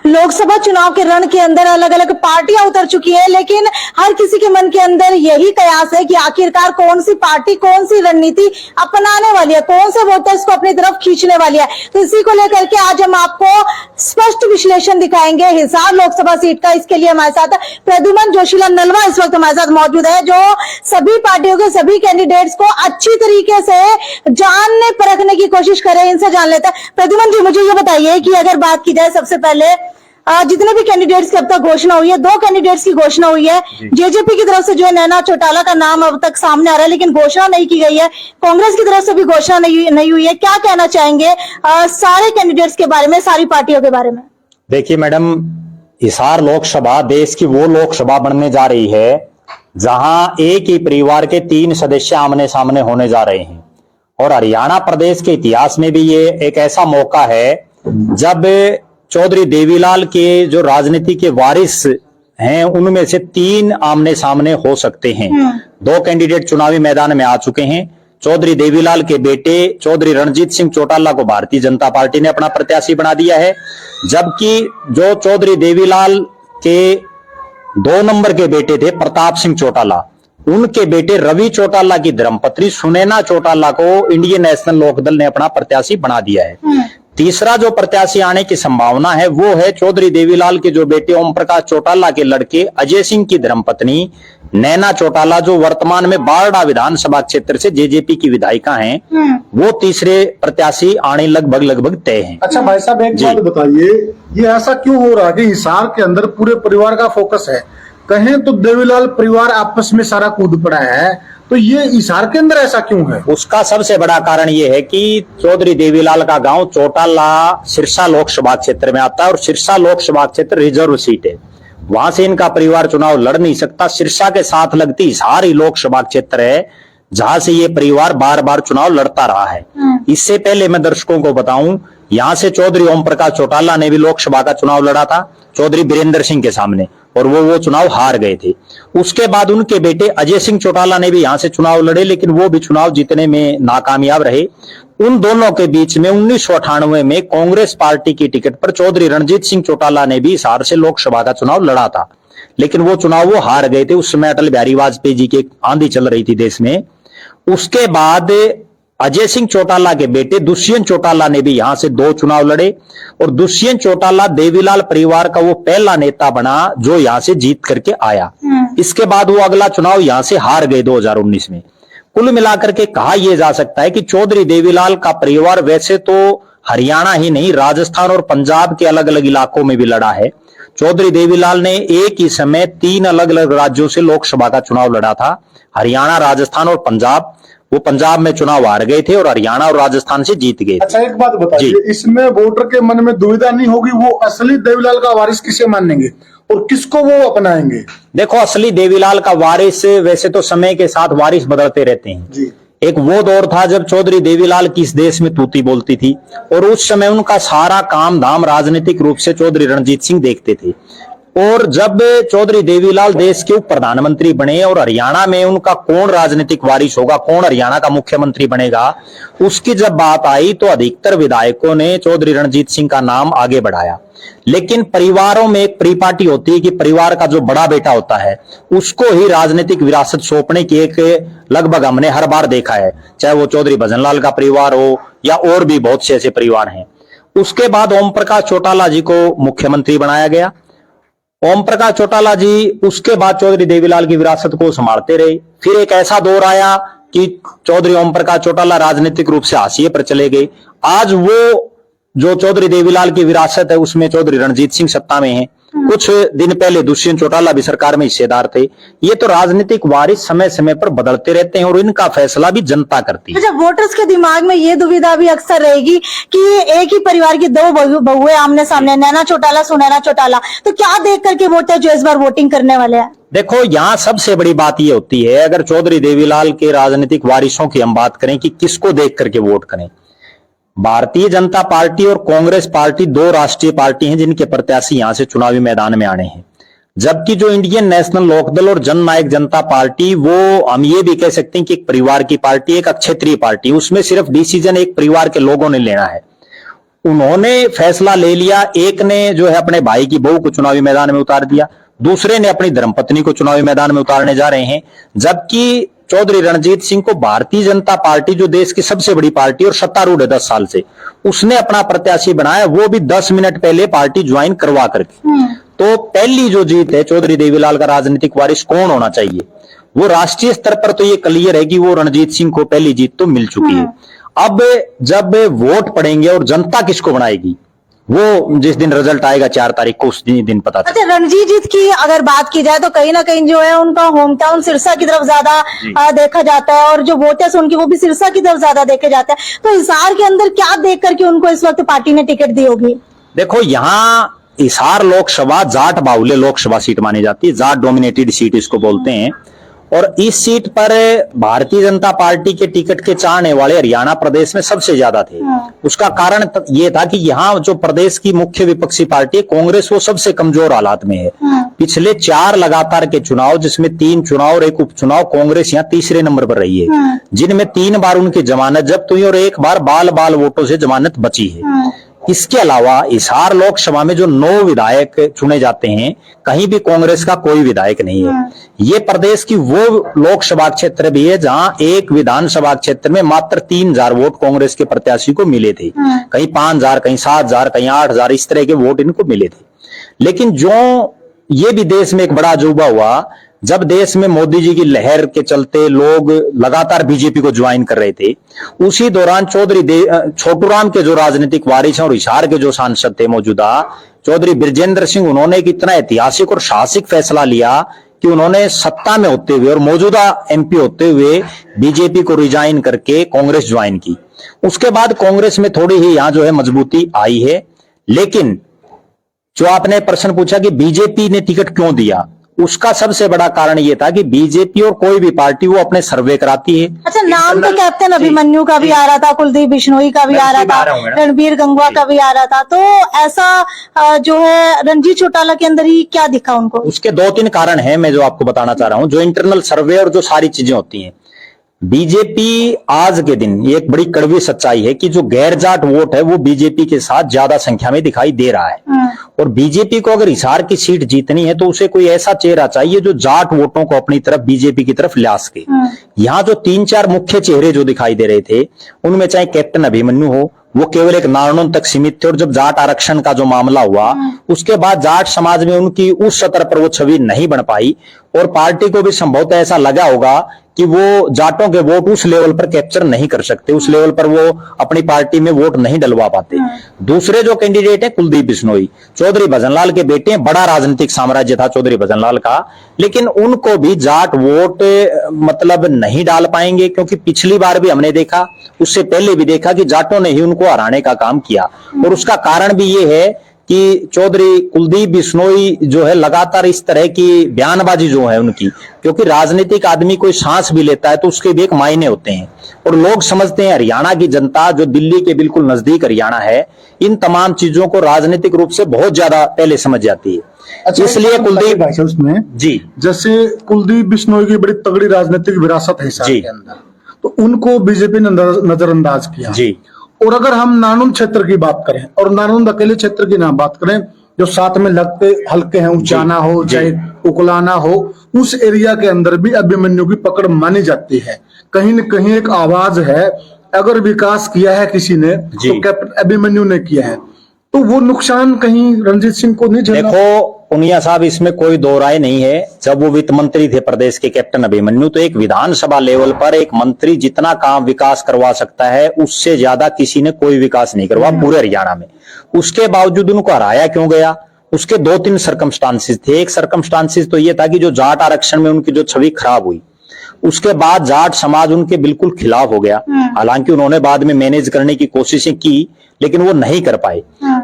लोकसभा चुनाव के रण के अंदर अलग अलग पार्टियां उतर चुकी है, लेकिन हर किसी के मन के अंदर यही कयास है कि आखिरकार कौन सी पार्टी कौन सी रणनीति अपनाने वाली है, कौन से वोटर्स को अपनी तरफ खींचने वाली है। तो इसी को लेकर के आज हम आपको स्पष्ट विश्लेषण दिखाएंगे हिसार लोकसभा सीट का। इसके लिए हमारे साथ प्रद्युमन जोशीलाल नलवा इस वक्त हमारे साथ मौजूद है, जो सभी पार्टियों के सभी कैंडिडेट्स को अच्छी तरीके से जानने परखने की कोशिश कर रहे हैं। इनसे जान लेते हैं। प्रद्युमन जी, मुझे ये बताइए कि अगर बात की जाए सबसे पहले जितने भी कैंडिडेट्स की अब तक घोषणा हुई है, 2 कैंडिडेट्स की घोषणा हुई है। जेजेपी की तरफ से जो है नैना चौटाला का नाम अब तक सामने आ रहा है, लेकिन घोषणा नहीं की गई है। कांग्रेस की तरफ से भी घोषणा नहीं हुई है। क्या कहना चाहेंगे सारे कैंडिडेट्स के बारे में, सारी पार्टियों के बारे में? देखिए मैडम, हिसार लोकसभा देश की वो लोकसभा बनने जा रही है जहां एक ही परिवार के 3 सदस्य आमने सामने होने जा रहे हैं। और हरियाणा प्रदेश के इतिहास में भी ये एक ऐसा मौका है जब चौधरी देवीलाल के जो राजनीति के वारिस हैं उनमें से 3 आमने सामने हो सकते हैं। 2 कैंडिडेट चुनावी मैदान में आ चुके हैं। चौधरी देवीलाल के बेटे चौधरी रणजीत सिंह चौटाला को भारतीय जनता पार्टी ने अपना प्रत्याशी बना दिया है, जबकि जो चौधरी देवीलाल के 2 नंबर के बेटे थे प्रताप सिंह चौटाला, उनके बेटे रवि चौटाला की धर्मपत्नी सुनैना चौटाला को इंडियन नेशनल लोकदल ने अपना प्रत्याशी बना दिया है। तीसरा जो प्रत्याशी आने की संभावना है वो है चौधरी देवीलाल के जो बेटे ओम प्रकाश चौटाला के लड़के अजय सिंह की धर्मपत्नी नैना चौटाला, जो वर्तमान में बारडा विधानसभा क्षेत्र से जेजेपी की विधायिका हैं। वो तीसरे प्रत्याशी आने लगभग तय हैं। अच्छा भाई साहब, एक बात बताइए, ये ऐसा क्यों हो रहा है कि हिसार के अंदर पूरे परिवार का फोकस है? कहें तो देवीलाल परिवार आपस में सारा कूद पड़ा है, तो ये हिसार के अंदर ऐसा क्यों है? उसका सबसे बड़ा कारण ये है कि चौधरी देवीलाल का गांव चौटाला सिरसा लोकसभा क्षेत्र में आता है और सिरसा लोकसभा क्षेत्र रिजर्व सीट है। वहां से इनका परिवार चुनाव लड़ नहीं सकता। सिरसा के साथ लगती हिसार ही लोकसभा क्षेत्र है जहां से ये परिवार बार बार चुनाव लड़ता रहा है। इससे पहले मैं दर्शकों को बताऊं, यहां से चौधरी ओम प्रकाश चौटाला ने भी लोकसभा का चुनाव लड़ा था चौधरी बीरेंद्र सिंह के सामने, और वो चुनाव हार गए थे। उसके बाद उनके बेटे अजय सिंह चौटाला ने भी यहां से चुनाव लड़े, लेकिन वो भी चुनाव जीतने में नाकामयाब रहे। उन दोनों के बीच में 1998 में कांग्रेस पार्टी की टिकट पर चौधरी रणजीत सिंह चौटाला ने भी हिसार से लोकसभा का चुनाव लड़ा था, लेकिन वो चुनाव वो हार गए थे। उस समय अटल बिहारी वाजपेयी जी की आंधी चल रही थी देश में। उसके बाद अजय सिंह चौटाला के बेटे दुष्यंत चौटाला ने भी यहां से 2 चुनाव लड़े, और दुष्यंत चौटाला देवीलाल परिवार का वो पहला नेता बना जो यहां से जीत करके आया। इसके बाद वो अगला चुनाव यहां से हार गए 2019 में। कुल मिलाकर के कहा यह जा सकता है कि चौधरी देवीलाल का परिवार वैसे तो हरियाणा ही नहीं, राजस्थान और पंजाब के अलग अलग इलाकों में भी लड़ा है। चौधरी देवीलाल ने एक ही समय 3 अलग अलग राज्यों से लोकसभा का चुनाव लड़ा था, हरियाणा, राजस्थान और पंजाब। वो पंजाब में चुनाव हार गए थे और हरियाणा और राजस्थान से जीत गए। अच्छा, एक बात बताइए, इसमें वोटर के मन में दुविधा नहीं होगी वो असली देवीलाल का वारिस किसे मानेंगे और किसको वो अपनाएंगे? देखो, असली देवीलाल का वारिस वैसे तो समय के साथ वारिस बदलते रहते हैं जी। एक वो दौर था जब चौधरी देवीलाल की इस देश में तूती बोलती थी, और उस समय उनका सारा काम धाम राजनीतिक रूप से चौधरी रणजीत सिंह देखते थे। और जब चौधरी देवीलाल देश के उप प्रधानमंत्री बने और हरियाणा में उनका कौन राजनीतिक वारिस होगा, कौन हरियाणा का मुख्यमंत्री बनेगा, उसकी जब बात आई तो अधिकतर विधायकों ने चौधरी रणजीत सिंह का नाम आगे बढ़ाया। लेकिन परिवारों में एक परिपाटी होती है कि परिवार का जो बड़ा बेटा होता है उसको ही राजनीतिक विरासत सौंपने की एक लगभग हमने हर बार देखा है, चाहे वो चौधरी भजनलाल का परिवार हो या और भी बहुत से ऐसे परिवार हैं। उसके बाद ओम प्रकाश चौटाला जी को मुख्यमंत्री बनाया गया। ओम प्रकाश चौटाला जी उसके बाद चौधरी देवीलाल की विरासत को संभालते रहे। फिर एक ऐसा दौर आया कि चौधरी ओम प्रकाश चौटाला राजनीतिक रूप से हाशिए पर चले गए। आज वो जो चौधरी देवीलाल की विरासत है उसमें चौधरी रणजीत सिंह सत्ता में हैं। कुछ दिन पहले दुष्यंत चौटाला भी सरकार में हिस्सेदार थे। ये तो राजनीतिक वारिस समय समय पर बदलते रहते हैं और इनका फैसला भी जनता करती है। अच्छा, वोटर्स के दिमाग में ये दुविधा भी अक्सर रहेगी कि एक ही परिवार की 2 बहुएं आमने सामने, नैना चौटाला, सुनैना चौटाला, तो क्या देख करके वोटर जो इस बार वोटिंग करने वाले हैं? देखो, यहाँ सबसे बड़ी बात ये होती है, अगर चौधरी देवीलाल के राजनीतिक वारिसों की हम बात करें कि किसको देख करके वोट करें, भारतीय जनता पार्टी और कांग्रेस पार्टी 2 राष्ट्रीय पार्टी हैं जिनके प्रत्याशी यहां से चुनावी मैदान में आने हैं। जबकि जो इंडियन नेशनल लोकदल और जननायक जनता पार्टी, वो हम ये भी कह सकते हैं कि एक परिवार की पार्टी, एक अक्षेत्रीय पार्टी, उसमें सिर्फ डिसीजन एक परिवार के लोगों ने लेना है। उन्होंने फैसला ले लिया। एक ने जो है अपने भाई की बहू को चुनावी मैदान में उतार दिया, दूसरे ने अपनी धर्मपत्नी को चुनावी मैदान में उतारने जा रहे हैं। जबकि चौधरी रणजीत सिंह को भारतीय जनता पार्टी, जो देश की सबसे बड़ी पार्टी और सत्तारूढ़ है 10 साल से, उसने अपना प्रत्याशी बनाया, वो भी 10 मिनट पहले पार्टी ज्वाइन करवा करके। तो पहली जो जीत है चौधरी देवीलाल का राजनीतिक वारिस कौन होना चाहिए, वो राष्ट्रीय स्तर पर तो ये क्लियर है कि वो रणजीत सिंह को पहली जीत तो मिल चुकी है। अब जब वोट पड़ेंगे और जनता किसको बनाएगी, वो जिस दिन रिजल्ट आएगा 4 तारीख को, उस दिन पता चलेगा। अच्छा, रणजीत जी की अगर बात की जाए तो कहीं ना कहीं जो है उनका होम टाउन सिरसा की तरफ ज्यादा देखा जाता है, और जो वोटर्स उनकी वो भी सिरसा की तरफ ज्यादा देखे जाते हैं। तो हिसार के अंदर क्या देख करके उनको इस वक्त पार्टी ने टिकट दी होगी? देखो, यहाँ हिसार लोकसभा जाट बाहुल्य लोकसभा सीट मानी जाती है, जाट डोमिनेटेड सीट इसको बोलते हैं। और इस सीट पर भारतीय जनता पार्टी के टिकट के चाहने वाले हरियाणा प्रदेश में सबसे ज्यादा थे। उसका कारण ये था कि यहाँ जो प्रदेश की मुख्य विपक्षी पार्टी है कांग्रेस, वो सबसे कमजोर हालात में है। पिछले 4 लगातार के चुनाव, जिसमें 3 चुनाव और 1 उपचुनाव, कांग्रेस यहाँ तीसरे नंबर पर रही है, जिनमें 3 बार उनकी जमानत जब्त हुई और 1 बार बाल वोटों से जमानत बची है। इसके अलावा हिसार लोकसभा में जो 9 विधायक चुने जाते हैं, कहीं भी कांग्रेस का कोई विधायक नहीं है। ये प्रदेश की वो लोकसभा क्षेत्र भी है जहां एक विधानसभा क्षेत्र में मात्र 3000 वोट कांग्रेस के प्रत्याशी को मिले थे। कहीं 5000, कहीं 7000, कहीं 8000, इस तरह के वोट इनको मिले थे। लेकिन जो ये भी देश में एक बड़ा अजूबा हुआ, जब देश में मोदी जी की लहर के चलते लोग लगातार बीजेपी को ज्वाइन कर रहे थे, उसी दौरान चौधरी छोटूराम के जो राजनीतिक वारिस हैं और हिसार के जो सांसद थे मौजूदा, चौधरी बृजेंद्र सिंह, उन्होंने एक इतना ऐतिहासिक और साहसिक फैसला लिया कि उन्होंने सत्ता में होते हुए और मौजूदा एमपी होते हुए बीजेपी को रिजाइन करके कांग्रेस ज्वाइन की। उसके बाद कांग्रेस में थोड़ी ही यहां जो है मजबूती आई है। लेकिन जो आपने प्रश्न पूछा कि बीजेपी ने टिकट क्यों दिया, उसका सबसे बड़ा कारण यह था कि बीजेपी और कोई भी पार्टी वो अपने सर्वे कराती है। अच्छा, नाम तो कैप्टन अभिमन्यु का भी आ रहा था, कुलदीप बिश्नोई का भी आ रहा था, रणबीर गंगवा का भी आ रहा था। तो ऐसा जो है रणजीत चौटाला के अंदर ही क्या दिखा उनको? उसके 2-3 कारण है, मैं जो आपको बताना चाह रहा हूं। जो इंटरनल सर्वे और जो सारी चीजें होती हैं, बीजेपी आज के दिन, ये एक बड़ी कड़वी सच्चाई है कि जो गैर जाट वोट है वो बीजेपी के साथ ज्यादा संख्या में दिखाई दे रहा है। और बीजेपी को अगर हिसार की सीट जीतनी है तो उसे कोई ऐसा चेहरा चाहिए जो जाट वोटों को अपनी तरफ, बीजेपी की तरफ ला सके। यहाँ जो 3-4 मुख्य चेहरे जो दिखाई दे रहे थे, उनमें चाहे कैप्टन अभिमन्यु हो, वो केवल एक नारनौल तक सीमित थे। और जब जाट आरक्षण का जो मामला हुआ, उसके बाद जाट समाज में उनकी उस स्तर पर वो छवि नहीं बन पाई, और पार्टी को भी संभवतः ऐसा लगा होगा कि वो जाटों के वोट उस लेवल पर कैप्चर नहीं कर सकते, उस लेवल पर वो अपनी पार्टी में वोट नहीं डलवा पाते। दूसरे जो कैंडिडेट है कुलदीप बिश्नोई, चौधरी भजनलाल के बेटे हैं, बड़ा राजनीतिक साम्राज्य था चौधरी भजनलाल का, लेकिन उनको भी जाट वोट मतलब नहीं डाल पाएंगे, क्योंकि पिछली बार भी हमने देखा, उससे पहले भी देखा कि जाटों ने ही उनको हराने का काम किया। और उसका कारण भी ये है कि चौधरी कुलदीप बिश्नोई जो है लगातार इस तरह की बयानबाजी जो है उनकी, क्योंकि राजनीतिक आदमी कोई सांस भी लेता है तो उसके भी एक मायने होते हैं। और लोग समझते हैं, हरियाणा की जनता जो दिल्ली के बिल्कुल नजदीक हरियाणा है, इन तमाम चीजों को राजनीतिक रूप से बहुत ज्यादा पहले समझ जाती है। अच्छा, इसलिए कुलदीप भाई साहब उसमें जी, जैसे कुलदीप बिश्नोई की बड़ी तगड़ी राजनीतिक विरासत है हिसार के अंदर, तो उनको बीजेपी ने नजरअंदाज किया जी। और अगर हम नानून क्षेत्र की बात करें और नानून अकेले क्षेत्र की ना बात करें, जो साथ में लगते हल्के हैं, उचाना हो चाहे उकलाना हो, उस एरिया के अंदर भी अभिमन्यु की पकड़ मानी जाती है। कहीं न कहीं एक आवाज है, अगर विकास किया है किसी ने तो कैप्टन अभिमन्यु ने किया है, तो वो नुकसान कहीं रणजीत सिंह को नहीं झेलना। देखो पुनिया साहब, इसमें कोई दो राय नहीं है। जब वो वित्त मंत्री थे प्रदेश के कैप्टन अभिमन्यु, तो एक विधानसभा लेवल पर एक मंत्री जितना काम विकास करवा सकता है, उससे ज्यादा किसी ने कोई विकास नहीं करवा पूरे हरियाणा में। उसके बावजूद उनको हराया क्यों गया? उसके 2-3 सर्कमस्टांसिस थे। एक सर्कमस्टांसिस तो ये था कि जो जाट आरक्षण में उनकी जो छवि खराब हुई, उसके बाद जाट समाज उनके बिल्कुल खिलाफ हो गया। हालांकि उन्होंने बाद में मैनेज करने की कोशिशें की, लेकिन वो नहीं कर पाए।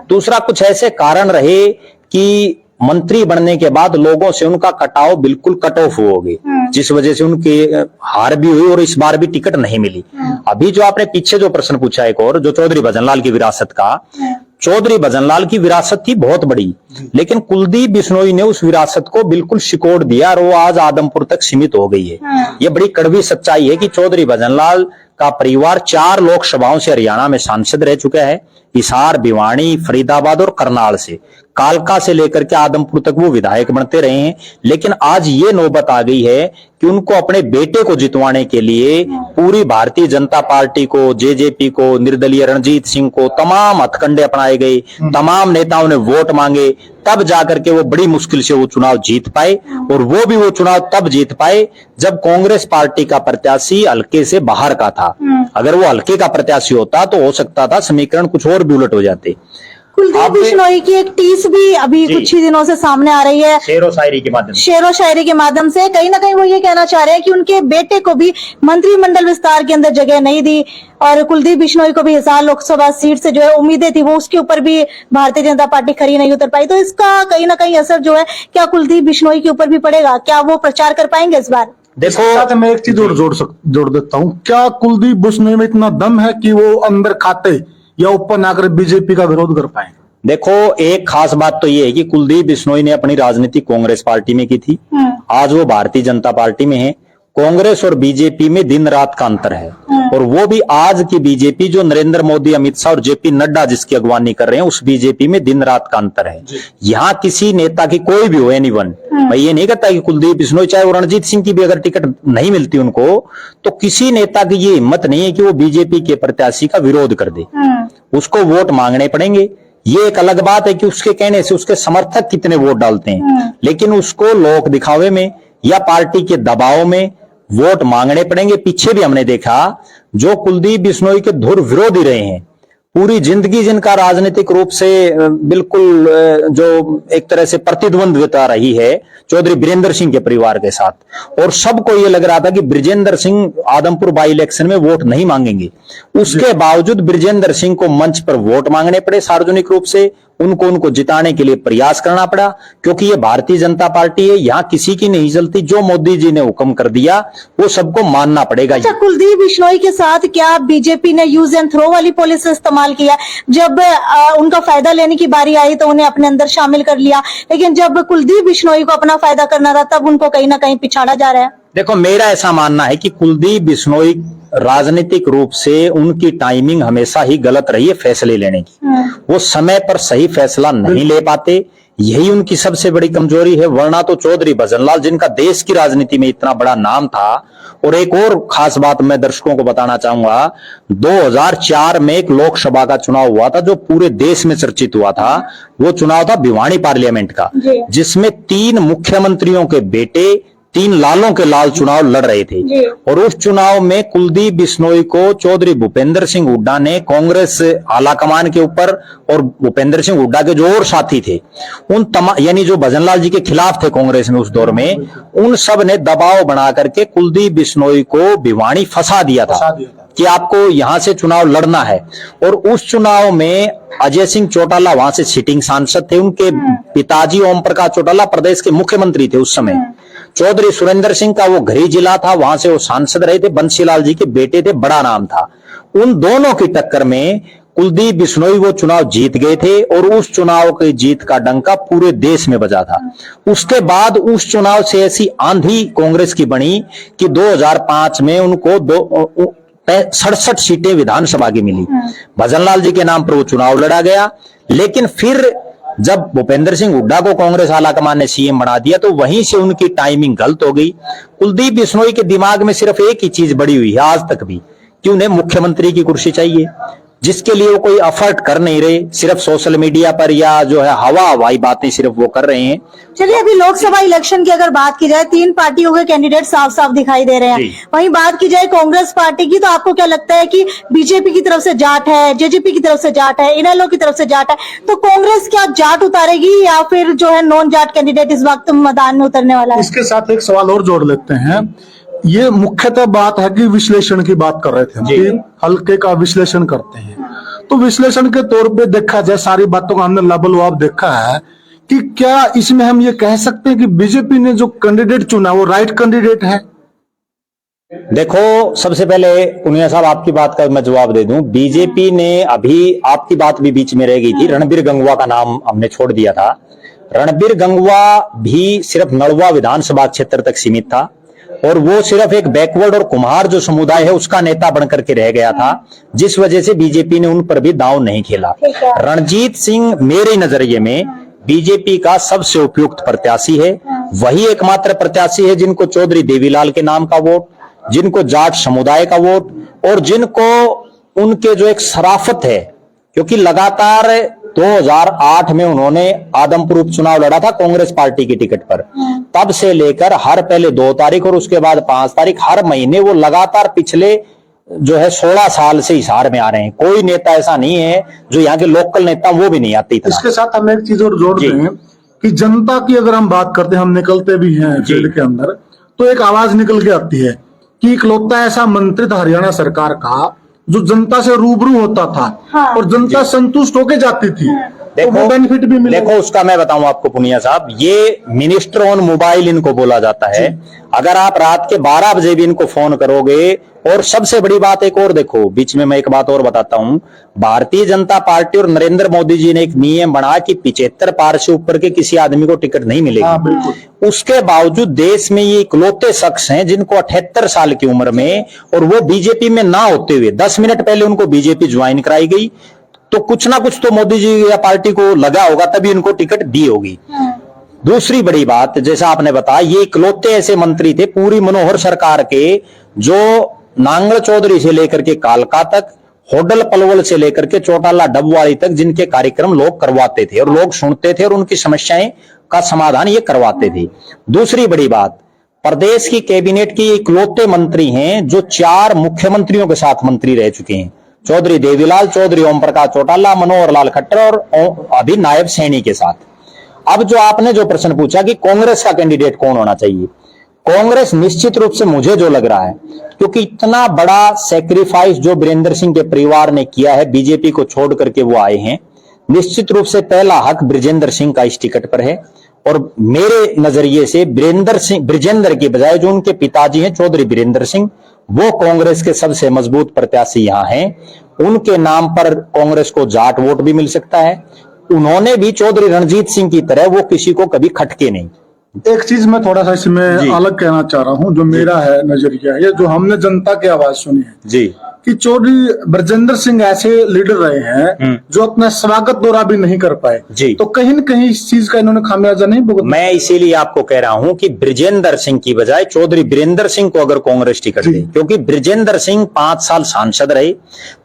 दूसरा, कुछ ऐसे कारण रहे कि मंत्री बनने के बाद लोगों से उनका कटाव बिल्कुल कट ऑफ हो गए, जिस वजह से उनकी हार भी हुई और इस बार भी टिकट नहीं मिली। अभी जो आपने पीछे जो प्रश्न पूछा एक और, जो चौधरी भजनलाल की विरासत का, चौधरी भजनलाल की विरासत थी बहुत बड़ी, लेकिन कुलदीप बिश्नोई ने उस विरासत को बिल्कुल सिकोड़ दिया और वो आज आदमपुर तक सीमित हो गई है। ये बड़ी कड़वी सच्चाई है कि चौधरी भजनलाल का परिवार 4 लोकसभाओं से हरियाणा में सांसद रह चुका है। हिसार, भिवानी, फरीदाबाद और करनाल से, कालका से लेकर के आदमपुर तक वो विधायक बनते रहे हैं। लेकिन आज ये नौबत आ गई है कि उनको अपने बेटे को जितवाने के लिए पूरी भारतीय जनता पार्टी को, जेजेपी को, निर्दलीय रणजीत सिंह को तमाम हथकंडे अपनाए गए, तमाम नेताओं ने वोट मांगे, तब जाकर के वो बड़ी मुश्किल से वो चुनाव जीत पाए। और वो भी वो चुनाव तब जीत पाए जब कांग्रेस पार्टी का प्रत्याशी हल्के से बाहर का था। अगर वो हल्के का प्रत्याशी होता तो हो सकता था समीकरण कुछ और भी उलट हो जाते। कुलदीप बिश्नोई की एक टीस भी अभी कुछ ही दिनों से सामने आ रही है, शेरो शायरी के माध्यम से कहीं ना कहीं वो ये कहना चाह रहे हैं कि उनके बेटे को भी मंत्रिमंडल विस्तार के अंदर जगह नहीं दी और कुलदीप बिश्नोई को भी हिसार लोकसभा सीट से जो है उम्मीदें थी वो उसके ऊपर भी भारतीय जनता पार्टी खरी नहीं उतर पाई। तो इसका कहीं ना कहीं असर जो है क्या कुलदीप बिश्नोई के ऊपर भी पड़ेगा? क्या वो प्रचार कर पाएंगे इस बार? देखो, साथ मैं एक चीज और जोड़ देता हूँ। क्या कुलदीप बिश्नोई में इतना दम है कि वो अंदर खाते या ऊपर आकर बीजेपी का विरोध कर पाए? देखो, एक खास बात तो ये है कि कुलदीप बिश्नोई ने अपनी राजनीति कांग्रेस पार्टी में की थी, आज वो भारतीय जनता पार्टी में है। कांग्रेस और बीजेपी में दिन रात का अंतर है, और वो भी आज की बीजेपी जो नरेंद्र मोदी, अमित शाह और जेपी नड्डा जिसकी अगवानी कर रहे हैं, उस बीजेपी में दिन रात का अंतर है। यहाँ किसी नेता की कोई भी हो, एनीवन, मैं ये नहीं कहता कि कुलदीप बिश्नोई, चाहे वो रणजीत सिंह की भी अगर टिकट नहीं मिलती उनको, तो किसी नेता की ये हिम्मत नहीं है कि वो बीजेपी के प्रत्याशी का विरोध कर दे। उसको वोट मांगने पड़ेंगे। ये एक अलग बात है कि उसके कहने से उसके समर्थक कितने वोट डालते हैं, लेकिन उसको लोक दिखावे में या पार्टी के दबाव में वोट मांगने पड़ेंगे। पीछे भी हमने देखा जो कुलदीप बिश्नोई के धुर विरोधी रहे हैं, पूरी जिंदगी जिनका राजनीतिक रूप से बिल्कुल जो एक तरह से प्रतिद्वंद्विता रही है चौधरी बीरेंद्र सिंह के परिवार के साथ, और सबको ये लग रहा था कि बृजेंद्र सिंह आदमपुर बाई इलेक्शन में वोट नहीं मांगेंगे। उसके बावजूद बृजेंद्र सिंह को मंच पर वोट मांगने पड़े सार्वजनिक रूप से, उनको जिताने के लिए प्रयास करना पड़ा, क्योंकि ये भारतीय जनता पार्टी है, यहाँ किसी की नहीं चलती। जो मोदी जी ने हुक्म कर दिया वो सबको मानना पड़ेगा। अच्छा, कुलदीप बिश्नोई के साथ क्या बीजेपी ने यूज एंड थ्रो वाली पॉलिसी इस्तेमाल किया? जब उनका फायदा लेने की बारी आई तो उन्हें अपने अंदर शामिल कर लिया, लेकिन जब कुलदीप बिश्नोई को अपना फायदा करना था तब उनको कहीं ना कहीं पिछाड़ा जा रहा है। देखो, मेरा ऐसा मानना है कि कुलदीप बिश्नोई राजनीतिक रूप से उनकी टाइमिंग हमेशा ही गलत रही है फैसले लेने की। वो समय पर सही फैसला नहीं ले पाते, यही उनकी सबसे बड़ी कमजोरी है। वरना तो चौधरी भजनलाल, जिनका देश की राजनीति में इतना बड़ा नाम था, और एक और खास बात मैं दर्शकों को बताना चाहूंगा, 2004 में एक लोकसभा का चुनाव हुआ था जो पूरे देश में चर्चित हुआ था। वो चुनाव था भिवानी पार्लियामेंट का, जिसमें 3 मुख्यमंत्रियों के बेटे, 3 लालों के लाल चुनाव लड़ रहे थे। और उस चुनाव में कुलदीप बिश्नोई को चौधरी भूपेंद्र सिंह हुड्डा ने, कांग्रेस आलाकमान के ऊपर और भूपेंद्र सिंह हुड्डा के जो और साथी थे, उन तमाम, यानी जो भजनलाल जी के खिलाफ थे कांग्रेस में उस दौर में, उन सब ने दबाव बना करके कुलदीप बिश्नोई को भिवानी फंसा दिया था कि आपको यहां से चुनाव लड़ना है। और उस चुनाव में अजय सिंह चौटाला वहां से सिटिंग सांसद थे, उनके पिताजी ओम प्रकाश चौटाला प्रदेश के मुख्यमंत्री थे उस समय। चौधरी सुरेंद्र सिंह का वो घरी जिला था, वहां से वो सांसद रहे थे, बंसीलाल जी के बेटे थे, बड़ा नाम था। उन दोनों की टक्कर में कुलदीप बिश्नोई वो चुनाव जीत गए थे, और उस चुनाव की जीत का डंका पूरे देश में बजा था। उसके बाद उस चुनाव से ऐसी आंधी कांग्रेस की बनी कि 2005 में उनको 67 सीटें विधानसभा की मिली। भजनलाल जी के नाम पर वो चुनाव लड़ा गया। लेकिन फिर जब भूपेंद्र सिंह हुड्डा को कांग्रेस आलाकमान ने सीएम बना दिया तो वहीं से उनकी टाइमिंग गलत हो गई। कुलदीप बिश्नोई के दिमाग में सिर्फ एक ही चीज बड़ी हुई है आज तक भी, कि उन्हें मुख्यमंत्री की कुर्सी चाहिए, जिसके लिए वो कोई एफर्ट कर नहीं रहे, सिर्फ सोशल मीडिया पर या जो है हवाई बातें सिर्फ वो कर रहे हैं। चलिए, अभी लोकसभा इलेक्शन की अगर बात की जाए, 3 पार्टियों के कैंडिडेट साफ साफ दिखाई दे रहे हैं। वहीं बात की जाए कांग्रेस पार्टी की, तो आपको क्या लगता है कि बीजेपी की तरफ से जाट है, जेजेपी की तरफ से जाट है, इनेलो की तरफ से जाट है, तो कांग्रेस क्या जाट उतारेगी या फिर जो है नॉन जाट कैंडिडेट इस वक्त मैदान में उतरने वाला है? इसके साथ एक सवाल और जोड़ लेते हैं। ये मुख्यतः बात है कि विश्लेषण की बात कर रहे थे, कि हल्के का विश्लेषण करते हैं। तो विश्लेषण के तौर पे देखा जाए, सारी बातों का हमने लाभलाभ देखा है कि क्या इसमें हम ये कह सकते हैं कि बीजेपी ने जो कैंडिडेट चुना वो राइट कैंडिडेट है? देखो, सबसे पहले पुनिया साहब आपकी बात का मैं जवाब दे दूं। बीजेपी ने अभी, आपकी बात भी बीच में रह गई थी, रणबीर गंगवा का नाम हमने छोड़ दिया था। रणबीर गंगवा भी सिर्फ नड़वा विधानसभा क्षेत्र तक सीमित था और वो सिर्फ एक बैकवर्ड और कुम्हार जो समुदाय है उसका नेता बनकर के रह गया था, जिस वजह से बीजेपी ने उन पर भी दांव नहीं खेला। रणजीत सिंह मेरे नजरिए में बीजेपी का सबसे उपयुक्त प्रत्याशी है। वही एकमात्र प्रत्याशी है जिनको चौधरी देवीलाल के नाम का वोट, जिनको जाट समुदाय का वोट और जिनको उनके जो एक शराफत है, क्योंकि लगातार 2008 में उन्होंने आदमपुर उपचुनाव लड़ा था कांग्रेस पार्टी की टिकट पर, तब से लेकर हर पहले 2 तारीख और उसके बाद 5 तारीख हर महीने वो लगातार पिछले जो है 16 साल से हिसार में आ रहे हैं। कोई नेता ऐसा नहीं है जो यहाँ के लोकल नेता वो भी नहीं आते इतना। इसके साथ हम एक चीज और जोड़ दें कि जनता की अगर हम बात करते हैं, हम निकलते भी हैं फील्ड के अंदर, तो एक आवाज निकल के आती है कि इकलौता ऐसा मंत्री था हरियाणा सरकार का जो जनता से रूबरू होता था। हाँ। और जनता संतुष्ट होके जाती थी। देखो, तो बेनिफिट भी मिले। देखो उसका मैं बताऊं आपको पुनिया साहब, ये मिनिस्टर ऑन मोबाइल इनको बोला जाता है। अगर आप रात के 12 बजे भी इनको फोन करोगे, और सबसे बड़ी बात एक और देखो, बीच में मैं एक बात और बताता हूं, भारतीय जनता पार्टी और नरेंद्र मोदी जी ने एक नियम बना कि 75 पार से ऊपर के किसी आदमी को टिकट नहीं मिलेगी। हाँ, बिल्कुल। उसके बावजूद देश में ये इकलौते शख्स हैं जिनको 78 साल की उम्र में, और वो बीजेपी में ना होते हुए 10 मिनट पहले उनको बीजेपी ज्वाइन कराई गई, तो कुछ ना कुछ तो मोदी जी या पार्टी को लगा होगा तभी इनको टिकट दी होगी। दूसरी बड़ी बात, जैसा आपने बताया, ये इकलौते ऐसे मंत्री थे पूरी मनोहर सरकार के जो नांगल चौधरी से लेकर के कालका तक, होडल पलवल से लेकर के चौटाला डबवाली तक जिनके कार्यक्रम लोग करवाते थे और लोग सुनते थे और उनकी समस्याएं का समाधान ये करवाते थे। दूसरी बड़ी बात, प्रदेश की कैबिनेट के इकलौते मंत्री हैं जो 4 मुख्यमंत्रियों के साथ मंत्री रह चुके हैं, चौधरी देवीलाल, चौधरी ओम प्रकाश चौटाला, मनोहर लाल खट्टर और अभी नायब सैनी के साथ। अब जो आपने जो प्रश्न पूछा कि कांग्रेस का कैंडिडेट कौन होना चाहिए, कांग्रेस निश्चित रूप से मुझे जो लग रहा है, क्योंकि इतना बड़ा सेक्रीफाइस जो वीरेंद्र सिंह के परिवार ने किया है, बीजेपी को छोड़ करके वो आए हैं, निश्चित रूप से पहला हक बृजेंद्र सिंह का इस टिकट पर है। और मेरे नजरिए से बृजेंद्र की बजाय जो उनके पिताजी हैं चौधरी वीरेंद्र सिंह, वो कांग्रेस के सबसे मजबूत प्रत्याशी यहाँ हैं। उनके नाम पर कांग्रेस को जाट वोट भी मिल सकता है। उन्होंने भी चौधरी रणजीत सिंह की तरह वो किसी को कभी खटके नहीं। एक चीज मैं थोड़ा सा इसमें अलग कहना चाह रहा हूं, जो मेरा है नजरिया है, जो हमने जनता की आवाज सुनी है जी, कि चौधरी बृजेंद्र सिंह ऐसे लीडर रहे हैं जो अपना स्वागत दौरा भी नहीं कर पाए जी, तो कहीं न कहीं इस चीज का इन्होंने खामियाजा नहीं भुगतना। मैं इसीलिए आपको कह रहा हूं कि बृजेंद्र सिंह की बजाय चौधरी वीरेंद्र सिंह को अगर कांग्रेस टिकट दे, क्योंकि बृजेंद्र सिंह 5 साल सांसद रहे,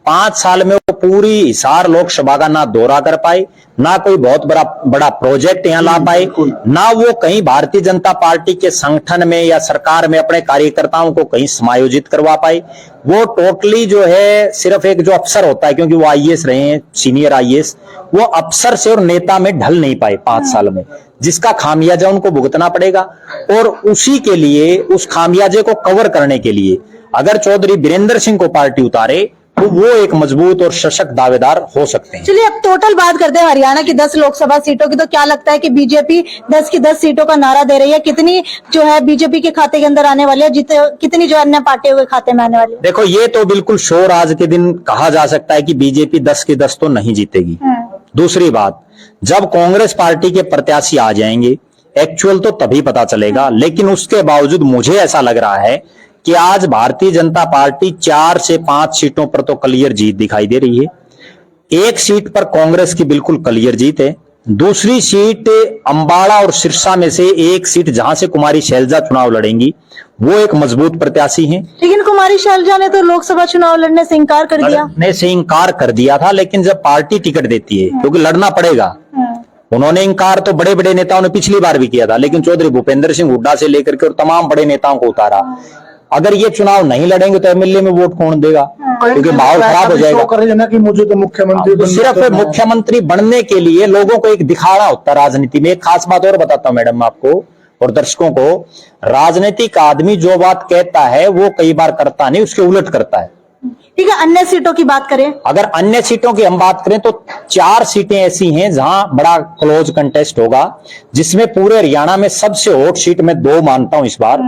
5 साल में वो पूरी हिसार लोकसभा का ना दौरा कर पाए, ना कोई बहुत बड़ा प्रोजेक्ट यहाँ ला पाए, ना वो कहीं भारतीय जनता पार्टी के संगठन में या सरकार में अपने कार्यकर्ताओं को कहीं समायोजित करवा पाए। वो टोटली जो है सिर्फ एक जो अफसर होता है, क्योंकि वो आईएएस रहे हैं, सीनियर आईएएस, वो अफसर से और नेता में ढल नहीं पाए 5 साल में, जिसका खामियाजा उनको भुगतना पड़ेगा। और उसी के लिए, उस खामियाजे को कवर करने के लिए अगर चौधरी वीरेंद्र सिंह को पार्टी उतारे तो वो एक मजबूत और सशक्त दावेदार हो सकते हैं। चलिए अब टोटल बात करते हैं हरियाणा की 10 लोकसभा सीटों की। तो क्या लगता है कि बीजेपी 10 की 10 सीटों का नारा दे रही है? कितनी जो है बीजेपी के खाते के अंदर आने वाली है, कितनी जो अन्य पार्टियों के खाते में आने वाली है? देखो, ये तो बिल्कुल श्योर आज के दिन कहा जा सकता है कि बीजेपी 10 की 10 तो नहीं जीतेगी। दूसरी बात, जब कांग्रेस पार्टी के प्रत्याशी आ जाएंगे एक्चुअल तो तभी पता चलेगा, लेकिन उसके बावजूद मुझे ऐसा लग रहा है कि आज भारतीय जनता पार्टी 4 से 5 सीटों पर तो क्लियर जीत दिखाई दे रही है। एक सीट पर कांग्रेस की बिल्कुल क्लियर जीत है। दूसरी सीट अंबाला और सिरसा में से एक सीट जहां से कुमारी शैलजा चुनाव लड़ेंगी, वो एक मजबूत प्रत्याशी हैं। लेकिन कुमारी शैलजा ने तो लोकसभा चुनाव लड़ने से इनकार कर दिया था। लेकिन जब पार्टी टिकट देती है, क्योंकि लड़ना पड़ेगा, उन्होंने इनकार तो बड़े बड़े नेताओं ने पिछली बार भी किया था, लेकिन चौधरी भूपेंद्र सिंह हुड्डा से लेकर के और तमाम बड़े नेताओं को उतारा। अगर ये चुनाव नहीं लड़ेंगे तो एमएलए में वोट कौन देगा? क्योंकि माहौल खराब हो जाएगा। कि मुझे तो मुख्यमंत्री सिर्फ मुख्यमंत्री बनने के लिए लोगों को एक दिखाड़ा होता है राजनीति में। एक खास बात और बताता हूं मैडम आपको और दर्शकों को, राजनीतिक आदमी जो बात कहता है वो कई बार करता नहीं, उसके उलट करता है। ठीक है, अन्य सीटों की बात करें, अगर अन्य सीटों की हम बात करें तो 4 सीटें ऐसी हैं जहां बड़ा क्लोज कंटेस्ट होगा, जिसमें पूरे हरियाणा में सबसे हॉट सीट में 2 मानता हूं इस बार।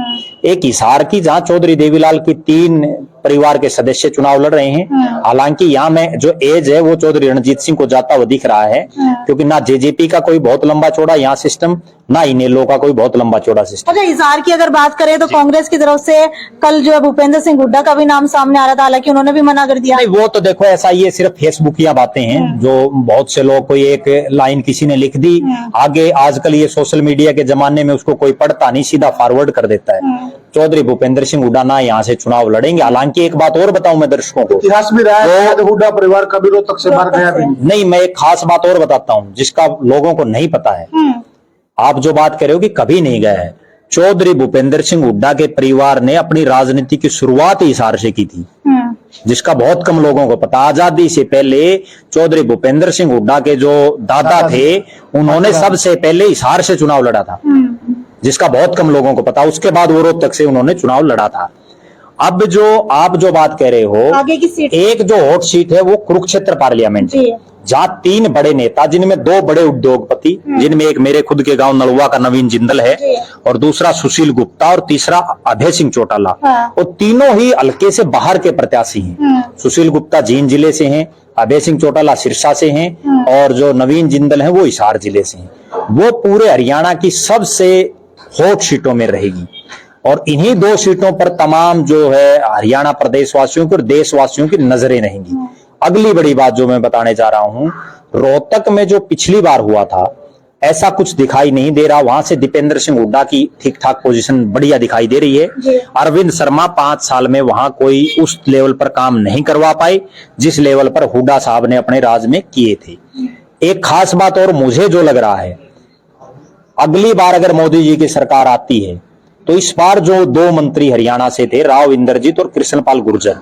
एक हिसार की, जहां चौधरी देवीलाल की 3 परिवार के सदस्य चुनाव लड़ रहे हैं। हालांकि यहाँ में जो एज है वो चौधरी रणजीत सिंह को जाता हुआ दिख रहा है, क्योंकि ना जेजेपी का कोई बहुत लंबा चौड़ा यहाँ सिस्टम, ना इनेलो का कोई बहुत लंबा चौड़ा सिस्टम। अच्छा, हिसार की अगर बात करें तो कांग्रेस की तरफ से कल जो है भूपेंद्र सिंह हुड्डा का भी नाम सामने आ रहा था, हालांकि उन्होंने भी मना कर दिया। नहीं, वो तो देखो ऐसा, ये सिर्फ फेसबुकिया बातें हैं जो बहुत से लोग, कोई एक लाइन किसी ने लिख दी, आगे आजकल ये सोशल मीडिया के जमाने में उसको कोई पढ़ता नहीं, सीधा फॉरवर्ड कर देता है। चौधरी भूपेंद्र सिंह हुड्डा ना यहाँ से चुनाव लड़ेंगे। हालांकि एक बात और बताऊं मैं दर्शकों को, इतिहास में रहा है हुड्डा परिवार कभी रोहतक से बाहर गया भी नहीं, मैं एक खास बात और बताता हूं जिसका लोगों को नहीं पता है। आप जो बात कर रहे हो कि कभी नहीं गया है, चौधरी भूपेंद्र सिंह हुड्डा के परिवार ने अपनी राजनीति की शुरुआत ही हिसार से की थी, जिसका बहुत कम लोगों को पता। आजादी से पहले चौधरी भूपेंद्र सिंह हुड्डा के जो दादा थे, उन्होंने सबसे पहले हिसार से चुनाव लड़ा था, जिसका बहुत कम लोगों को पता। उसके बाद वो रोहतक से उन्होंने चुनाव लड़ा था। अब जो आप जो बात कह रहे हो, आगे की सीट, एक जो हॉट सीट है वो कुरुक्षेत्र पार्लियामेंट है, जहां 3 बड़े नेता, जिनमें 2 बड़े उद्योगपति, जिनमें एक मेरे खुद के गांव नलवा का नवीन जिंदल है, और दूसरा सुशील गुप्ता, और तीसरा अभय सिंह चौटाला, और तीनों ही हल्के से बाहर के प्रत्याशी हैं। सुशील गुप्ता जींद जिले से हैं, अभय सिंह चौटाला सिरसा से हैं, और जो नवीन जिंदल है वो हिसार जिले से हैं। वो पूरे हरियाणा की सबसे हॉट सीटों में रहेगी, और इन्हीं 2 सीटों पर तमाम जो है हरियाणा प्रदेशवासियों की और देशवासियों की नजरें रहेंगी। अगली बड़ी बात जो मैं बताने जा रहा हूं, रोहतक में जो पिछली बार हुआ था, ऐसा कुछ दिखाई नहीं दे रहा। वहां से दीपेंद्र सिंह हुड्डा की ठीक ठाक पोजीशन बढ़िया दिखाई दे रही है। अरविंद शर्मा 5 साल में वहां कोई उस लेवल पर काम नहीं करवा पाए जिस लेवल पर हुड्डा साहब ने अपने राज में किए थे। एक खास बात और मुझे जो लग रहा है, अगली बार अगर मोदी जी की सरकार आती है तो इस बार जो 2 मंत्री हरियाणा से थे, राव इंद्रजीत और कृष्णपाल गुर्जर,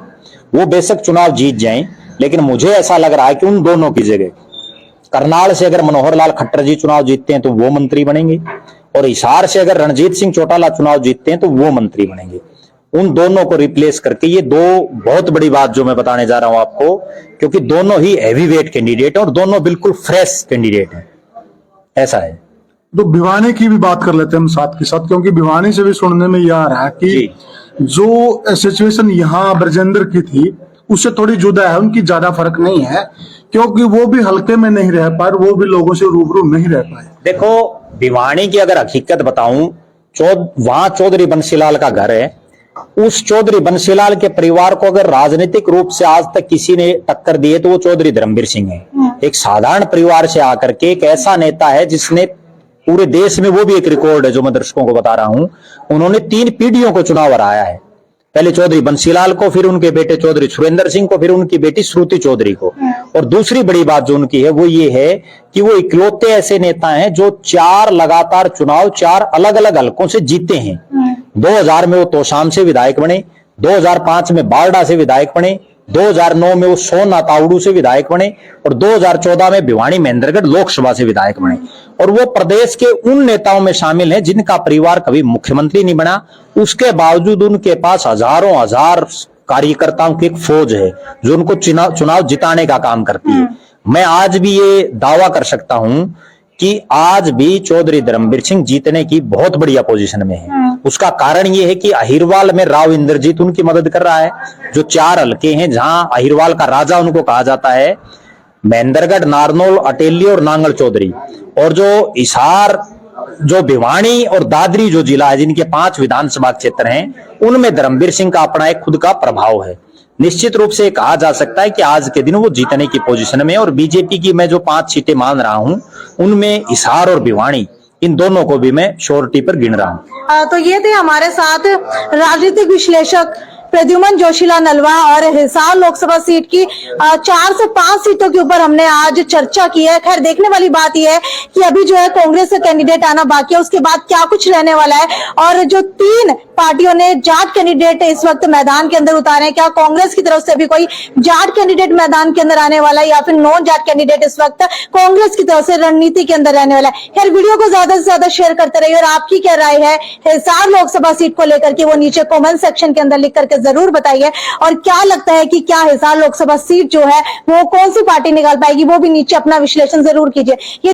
वो बेशक चुनाव जीत जाएं, लेकिन मुझे ऐसा लग रहा है कि उन दोनों की जगह करनाल से अगर मनोहर लाल खट्टर जी चुनाव जीतते हैं तो वो मंत्री बनेंगे, और हिसार से अगर रणजीत सिंह चौटाला चुनाव जीतते हैं तो वो मंत्री बनेंगे। उन दोनों को रिप्लेस करके, ये 2 बहुत बड़ी बात जो मैं बताने जा रहा हूं आपको, क्योंकि दोनों ही हैवीवेट कैंडिडेट हैं और दोनों बिल्कुल फ्रेश कैंडिडेट हैं, ऐसा है। तो भिवानी की भी बात कर लेते हैं हम साथ के साथ, क्योंकि भिवानी से भी सुनने में यह आ रहा है कि जो सिचुएशन यहाँ ब्रजेंद्र की थी उससे थोड़ी जुदा है, उनकी ज्यादा फर्क नहीं है, क्योंकि वो भी हल्के में नहीं रह पाए, वो भी लोगों से रूबरू नहीं रह पाए। देखो, भिवानी की अगर हकीकत बताऊं, वहां चौधरी बंसीलाल का घर है। उस चौधरी बंसीलाल के परिवार को अगर राजनीतिक रूप से आज तक किसी ने टक्कर दी है तो वो चौधरी धर्मवीर सिंह है। एक साधारण परिवार से आकर के एक ऐसा नेता है जिसने पूरे देश में, वो भी एक रिकॉर्ड है जो मैं दर्शकों को बता रहा हूं, उन्होंने 3 पीढ़ियों को चुनाव हराया है। पहले चौधरी बंसीलाल को, फिर उनके बेटे चौधरी सुरेंद्र सिंह को, फिर उनकी बेटी श्रुति चौधरी को। और दूसरी बड़ी बात जो उनकी है वो ये है कि वो इकलौते ऐसे नेता हैं जो 4 लगातार चुनाव 4 अलग अलग हलकों से जीते हैं। 2000 में वो तोशाम से विधायक बने, 2005 में बारडा से विधायक बने, 2009 में वो सोना तावड़ू से विधायक बने, और 2014 में भिवानी महेंद्रगढ़ लोकसभा से विधायक बने। और वो प्रदेश के उन नेताओं में शामिल हैं जिनका परिवार कभी मुख्यमंत्री नहीं बना, उसके बावजूद उनके पास हजारों हजार कार्यकर्ताओं की एक फौज है जो उनको चुनाव जिताने का काम करती है। मैं आज भी ये दावा कर सकता हूं कि आज भी चौधरी धर्मवीर सिंह जीतने की बहुत बढ़िया पोजीशन में है। उसका कारण ये है कि अहिरवाल में राव इंद्रजीत उनकी मदद कर रहा है, जो 4 हल्के हैं जहां अहिरवाल का राजा उनको कहा जाता है, महेंद्रगढ़, नारनौल, अटेली और नांगल चौधरी। और जो हिसार, जो भिवानी और दादरी जो जिला है, जिनके 5 विधानसभा क्षेत्र हैं, उनमें धर्मवीर सिंह का अपना एक खुद का प्रभाव है। निश्चित रूप से कहा जा सकता है कि आज के दिन वो जीतने की पोजीशन में। और बीजेपी की मैं जो 5 सीटें मान रहा हूं, उनमें हिसार और भिवानी, इन दोनों को भी मैं श्योरिटी पर गिन रहा हूं। तो ये थे हमारे साथ राजनीतिक विश्लेषक प्रद्युमन जोशीलाल नलवा, और हिसार लोकसभा सीट की 4 से 5 सीटों के ऊपर हमने आज चर्चा की है। खैर, देखने वाली बात यह है कि अभी जो है कांग्रेस का कैंडिडेट आना बाकी है, उसके बाद क्या कुछ रहने वाला है। और जो 3 पार्टियों ने जाट कैंडिडेट इस वक्त मैदान के अंदर उतारे हैं? क्या कांग्रेस की तरफ से भी कोई जाट कैंडिडेट मैदान के अंदर आने वाला है, या फिर नॉन जाट कैंडिडेट इस वक्त कांग्रेस की तरफ से रणनीति के अंदर रहने वाला है? खैर, वीडियो को ज्यादा से ज्यादा शेयर करते रहिए और आपकी क्या राय है हिसार लोकसभा सीट को लेकर के वो नीचे कमेंट सेक्शन के अंदर लिख करके जरूर बताइए। और क्या लगता है कि क्या हिसार लोकसभा सीट जो है वो कौन सी पार्टी निकाल पाएगी, वो भी नीचे अपना विश्लेषण जरूर कीजिए।